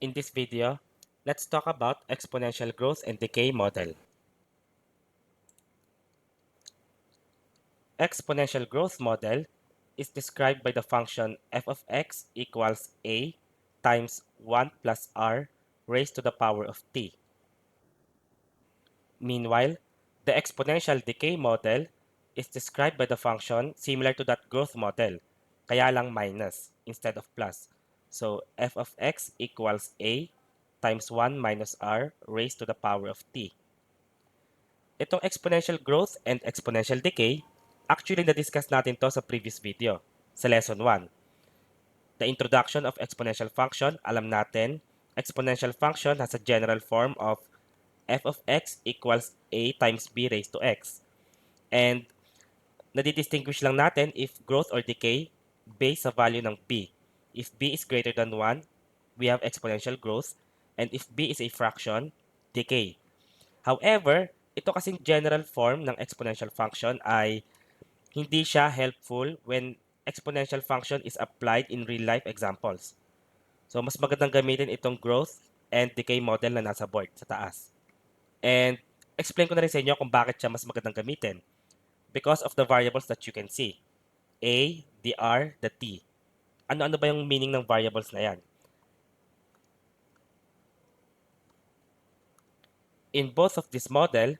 In this video, let's talk about exponential growth and decay model. Exponential growth model is described by the function f of x equals a times 1 plus r raised to the power of t. Meanwhile, the exponential decay model is described by the function similar to that growth model, kaya lang minus instead of plus. So f of x equals a times 1 minus r raised to the power of t. Itong exponential growth and exponential decay, actually na-discuss natin to sa previous video, sa lesson 1. The introduction of exponential function, alam natin, exponential function has a general form of f of x equals a times b raised to x. And nadidistinguish lang natin if growth or decay based sa value ng b. If b is greater than 1, we have exponential growth. And if b is a fraction, decay. However, ito kasing general form ng exponential function ay hindi siya helpful when exponential function is applied in real-life examples. So, mas magandang gamitin itong growth and decay model na nasa board sa taas. And explain ko na rin sa inyo kung bakit siya mas magandang gamitin. Because of the variables that you can see. A, the R, the T. Ano-ano ba yung meaning ng variables na yan? In both of this model,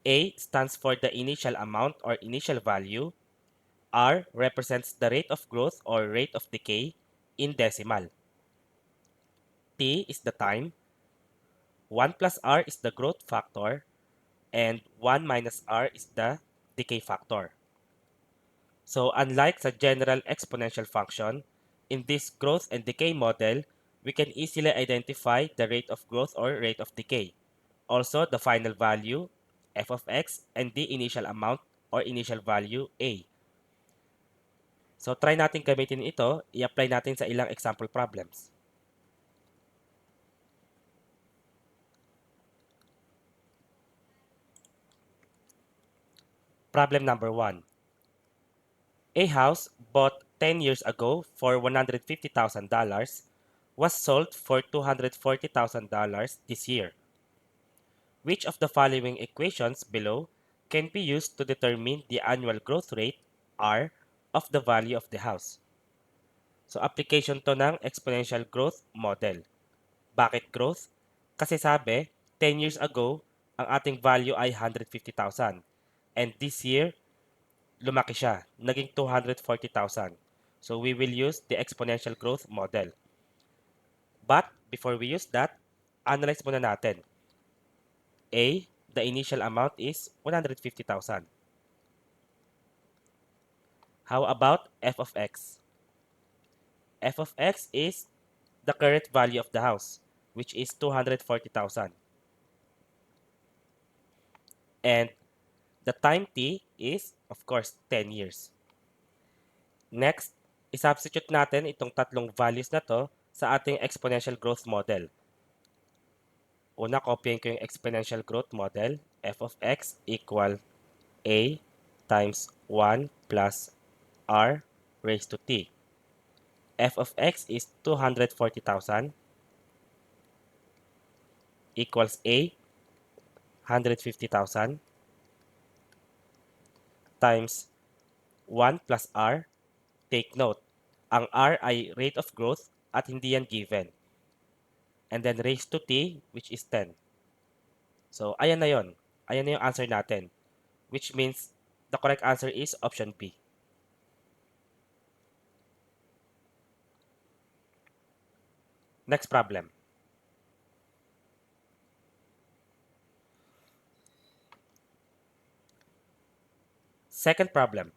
A stands for the initial amount or initial value. R represents the rate of growth or rate of decay in decimal. T is the time. 1 plus R is the growth factor. And 1 minus R is the decay factor. So unlike sa general exponential function, in this growth and decay model, we can easily identify the rate of growth or rate of decay. Also, the final value, f of x, and the initial amount or initial value, a. So, try natin gamitin ito, i-apply natin sa ilang example problems. Problem number 1. A house bought 10 years ago for $150,000 was sold for $240,000 this year. Which of the following equations below can be used to determine the annual growth rate, R, of the value of the house? So, application to ng exponential growth model. Bakit growth? Kasi sabi, 10 years ago, ang ating value ay 150,000. And this year, lumaki siya. Naging 240,000. So, we will use the exponential growth model. But, before we use that, analyze muna natin. A, the initial amount is 150,000. How about f of x? F of x is the current value of the house, which is 240,000. And the time t is, of course, 10 years. Next, isubstitute natin itong tatlong values na to sa ating exponential growth model. Una, copyin ko yung exponential growth model. F of x equal a times 1 plus r raised to t. F of x is 240,000 equals a, 150,000 times 1 plus r. Take note, ang r ay rate of growth at hindi yan given. And then raised to t, which is 10. So, ayan na yon. Ayan na yung answer natin. Which means the correct answer is option B. Next problem. Second problem.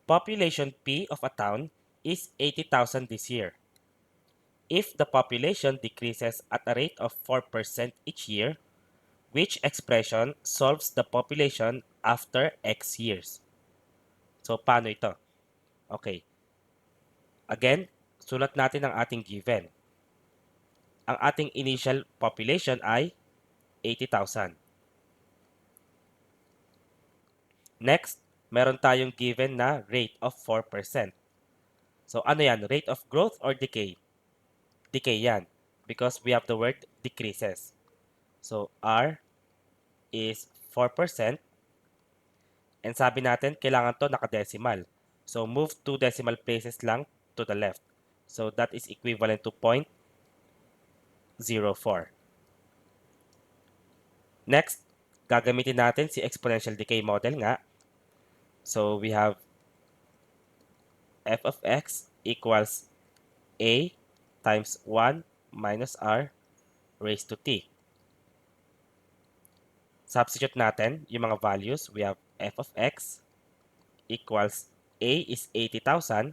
Population P of a town is 80,000 this year. If the population decreases at a rate of 4% each year, which expression solves the population after X years? So, paano ito? Okay. Again, sulat natin ang ating given. Ang ating initial population ay 80,000. Next, meron tayong given na rate of 4%. So, ano yan? Rate of growth or decay? Decay yan. because we have the word decreases. So, R is 4%. And sabi natin, kailangan to nakadecimal. So, move 2 decimal places lang to the left. So, that is equivalent to 0.04. Next, gagamitin natin si exponential decay model nga. So, we have f of x equals a times 1 minus r raised to t. Substitute natin yung mga values. We have f of x equals a is 80,000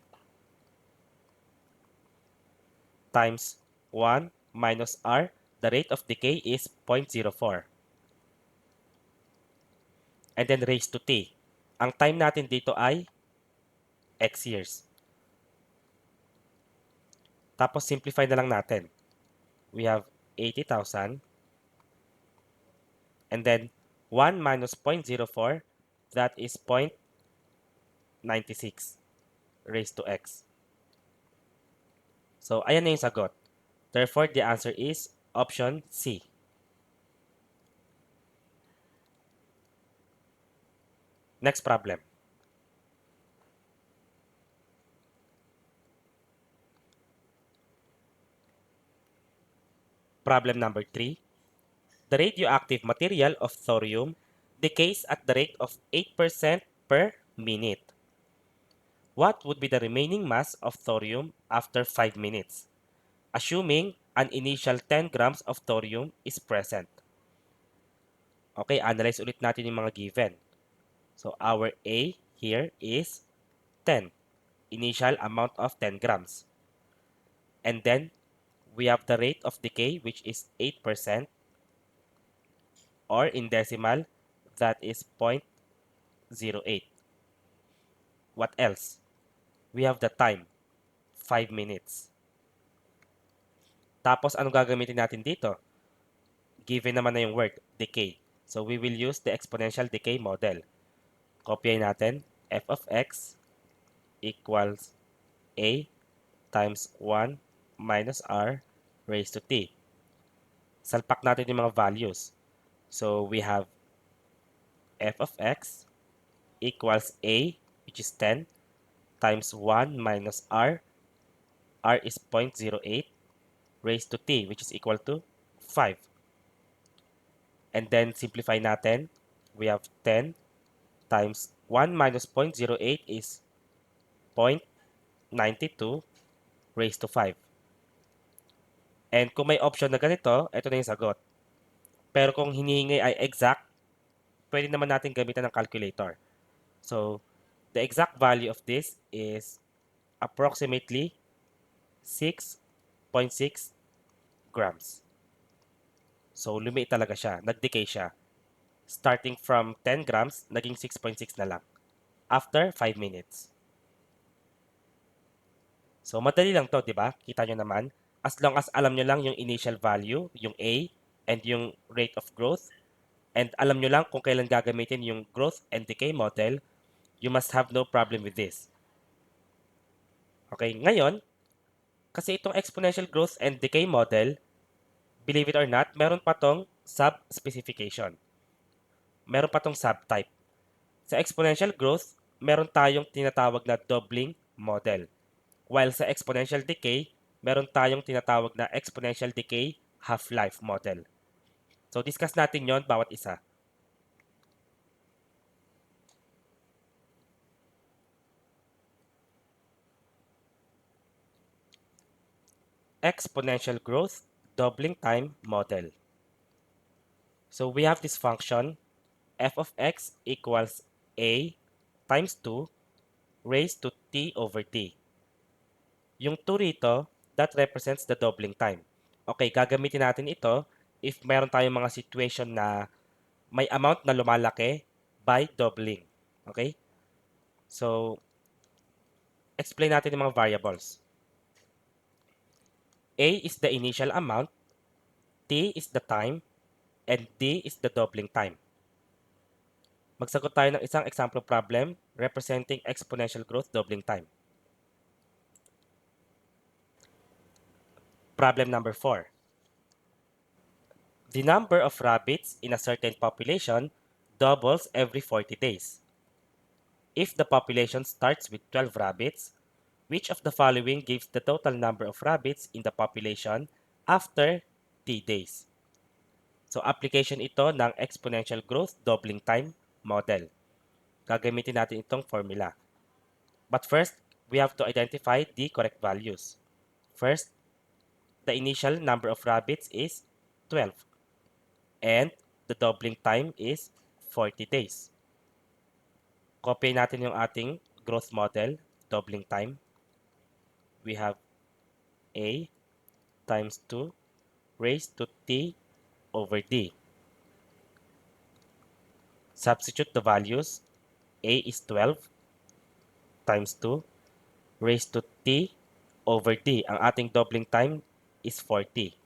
times 1 minus r. The rate of decay is 0.04. And then raised to t. Ang time natin dito ay x years. Tapos simplify na lang natin. We have 80,000. And then 1 minus 0.04, that is 0.96 raised to x. So, ayan na yung sagot. Therefore, the answer is option C. Next problem. Problem number 3. The radioactive material of thorium decays at the rate of 8% per minute. What would be the remaining mass of thorium after 5 minutes, assuming an initial 10 grams of thorium is present? Okay, analyze ulit natin yung mga given. So, our A here is 10. Initial amount of 10 grams. And then, we have the rate of decay, which is 8%, or in decimal, that is 0.08. What else? We have the time, 5 minutes. Tapos, ano gagamitin natin dito? Given naman na yung word, decay. So, we will use the exponential decay model. Kopyahin natin, f of x equals a times 1 minus r raised to t. Salpak natin yung mga values. So, we have f of x equals a, which is 10, times 1 minus r. R is 0.08 raised to t, which is equal to 5. And then, simplify natin. We have 10 times 1 minus 0.08 is 0.92 raised to 5. And kung may option na ganito, ito na yung sagot. Pero kung hinihingi ay exact, pwede naman natin gamitan ng calculator. So, the exact value of this is approximately 6.6 grams. So, lumiit talaga siya. Nag-decay siya. Starting from 10 grams, naging 6.6 na lang. After 5 minutes. So, madali lang to, di ba? Kita nyo naman. As long as alam nyo lang yung initial value, yung A, and yung rate of growth, and alam nyo lang kung kailan gagamitin yung growth and decay model, you must have no problem with this. Okay, ngayon, kasi itong exponential growth and decay model, believe it or not, meron pa tong sub-specification. Meron pa tong subtype. Sa exponential growth, meron tayong tinatawag na doubling model. While sa exponential decay, meron tayong tinatawag na exponential decay half-life model. So, discuss natin yon bawat isa. Exponential growth doubling time model. So, we have this function, f of x equals a times 2 raised to t over t. Yung 2 rito, that represents the doubling time. Okay, gagamitin natin ito if meron tayong mga situation na may amount na lumalaki by doubling. Okay? So, explain natin yung mga variables. A is the initial amount, T is the time, and D is the doubling time. Magsagot tayo ng isang example problem representing exponential growth doubling time. Problem number 4. The number of rabbits in a certain population doubles every 40 days. If the population starts with 12 rabbits, which of the following gives the total number of rabbits in the population after T days? So, application ito ng exponential growth doubling time model. Gagamitin natin itong formula. But first, we have to identify the correct values. First, the initial number of rabbits is 12 and the doubling time is 40 days. Copy natin yung ating growth model, doubling time. We have A times 2 raised to T over D. Substitute the values. A is 12 times 2 raised to T over D. Ang ating doubling time is 40.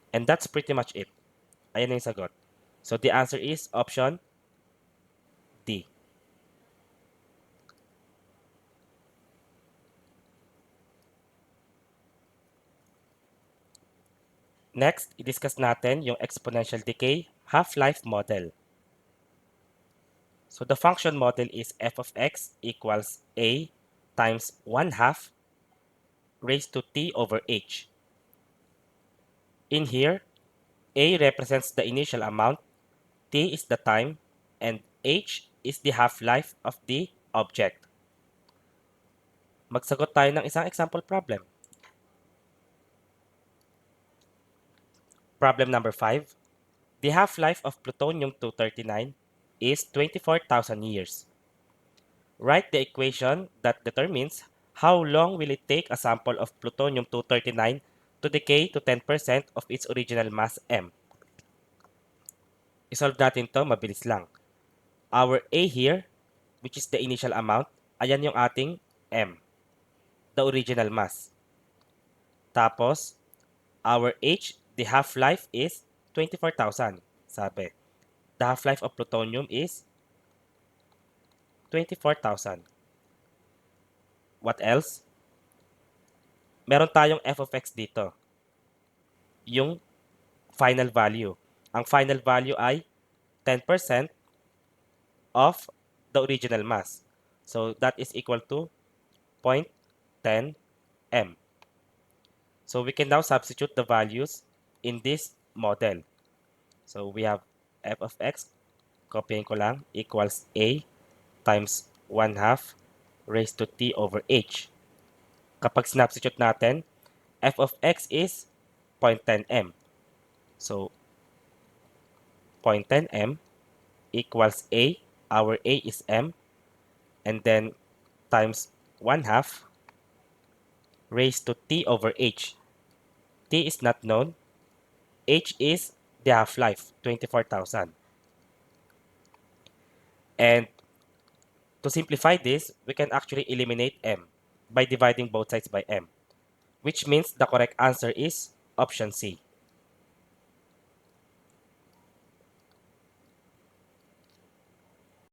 And that's pretty much it. Ayan na yung sagot. So the answer is option D. Next, i-discuss natin yung exponential decay half-life model. So the function model is f of x equals a times 1/2 raised to t over h. In here, a represents the initial amount, t is the time, and h is the half-life of the object. Magsagot tayo ng isang example problem. Problem number 5. The half-life of plutonium-239 is 24,000 years. Write the equation that determines how long will it take a sample of plutonium-239 to decay to 10% of its original mass M. Isolve natin to, mabilis lang. Our A here, which is the initial amount, ayan yung ating M, the original mass. Tapos, our H, the half-life is 24,000, sabi. The half-life of plutonium is 24,000. What else? Meron tayong f of x dito. Yung final value. Ang final value ay 10% of the original mass. So that is equal to 0.10 m. So we can now substitute the values in this model. So we have f of x, copying ko lang, equals a times 1/2 raised to t over h. Kapag substitute natin, f of x is 0.10 m. So 0.10 m equals a, our a is m, and then times 1/2 raised to t over h. T is not known. H is the half-life, 24,000. And to simplify this, we can actually eliminate m by dividing both sides by m, which means the correct answer is option C.